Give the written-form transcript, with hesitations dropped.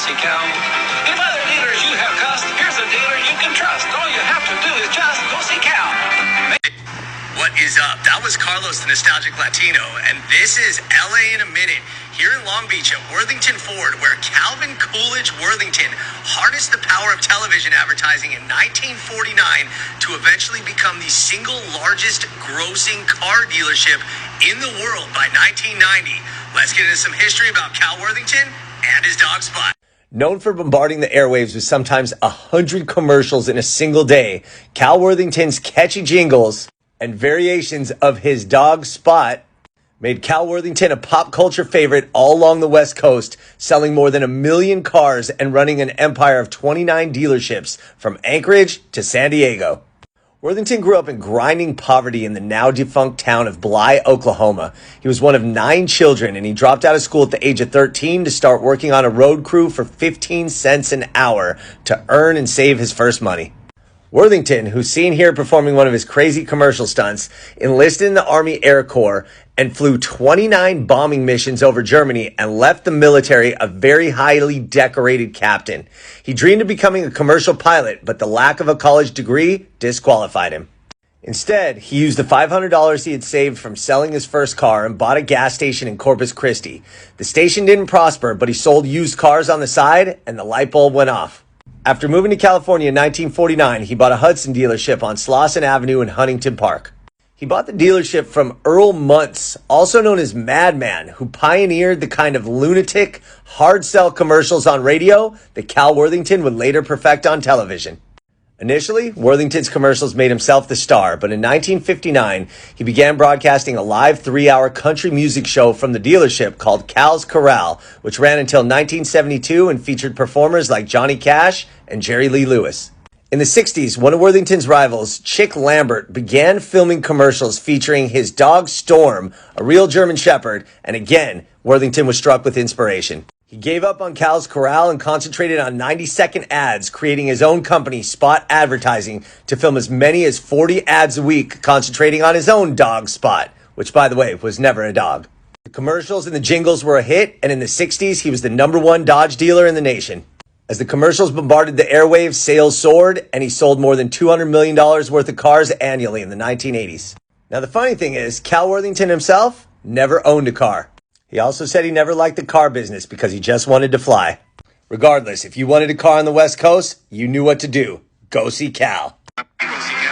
see Cal. If other dealers you have cussed, here's a dealer you can trust. All you have to do is just go see Cal. What is up? That was Carlos, the Nostalgic Latino, and this is LA in a Minute here in Long Beach at Worthington Ford, where Calvin Coolidge Worthington harnessed the power of television advertising in 1949 to eventually become the single largest grossing car dealership in the world by 1990. Let's get into some history about Cal Worthington and his dog Spot. Known for bombarding the airwaves with sometimes 100 commercials in a single day, Cal Worthington's catchy jingles and variations of his dog Spot made Cal Worthington a pop culture favorite all along the West Coast, selling more than 1 million cars and running an empire of 29 dealerships from Anchorage to San Diego. Worthington grew up in grinding poverty in the now defunct town of Bly, Oklahoma. He was one of 9 children, and he dropped out of school at the age of 13 to start working on a road crew for 15 cents an hour to earn and save his first money. Worthington, who's seen here performing one of his crazy commercial stunts, enlisted in the Army Air Corps and flew 29 bombing missions over Germany and left the military a very highly decorated captain. He dreamed of becoming a commercial pilot, but the lack of a college degree disqualified him. Instead, he used the $500 he had saved from selling his first car and bought a gas station in Corpus Christi. The station didn't prosper, but he sold used cars on the side and the light bulb went off. After moving to California in 1949, he bought a Hudson dealership on Slauson Avenue in Huntington Park. He bought the dealership from Earl Muntz, also known as Madman, who pioneered the kind of lunatic, hard sell commercials on radio that Cal Worthington would later perfect on television. Initially, Worthington's commercials made himself the star, but in 1959, he began broadcasting a live 3-hour country music show from the dealership called Cal's Corral, which ran until 1972 and featured performers like Johnny Cash and Jerry Lee Lewis. In the 60s, one of Worthington's rivals, Chick Lambert, began filming commercials featuring his dog Storm, a real German Shepherd, and again, Worthington was struck with inspiration. He gave up on Cal's Corral and concentrated on 90-second ads, creating his own company, Spot Advertising, to film as many as 40 ads a week, concentrating on his own dog, Spot, which, by the way, was never a dog. The commercials and the jingles were a hit, and in the 60s, he was the #1 Dodge dealer in the nation. As the commercials bombarded the airwaves, sales soared, and he sold more than $200 million worth of cars annually in the 1980s. Now, the funny thing is, Cal Worthington himself never owned a car. He also said he never liked the car business because he just wanted to fly. Regardless, if you wanted a car on the West Coast, you knew what to do. Go see Cal. Go see Cal.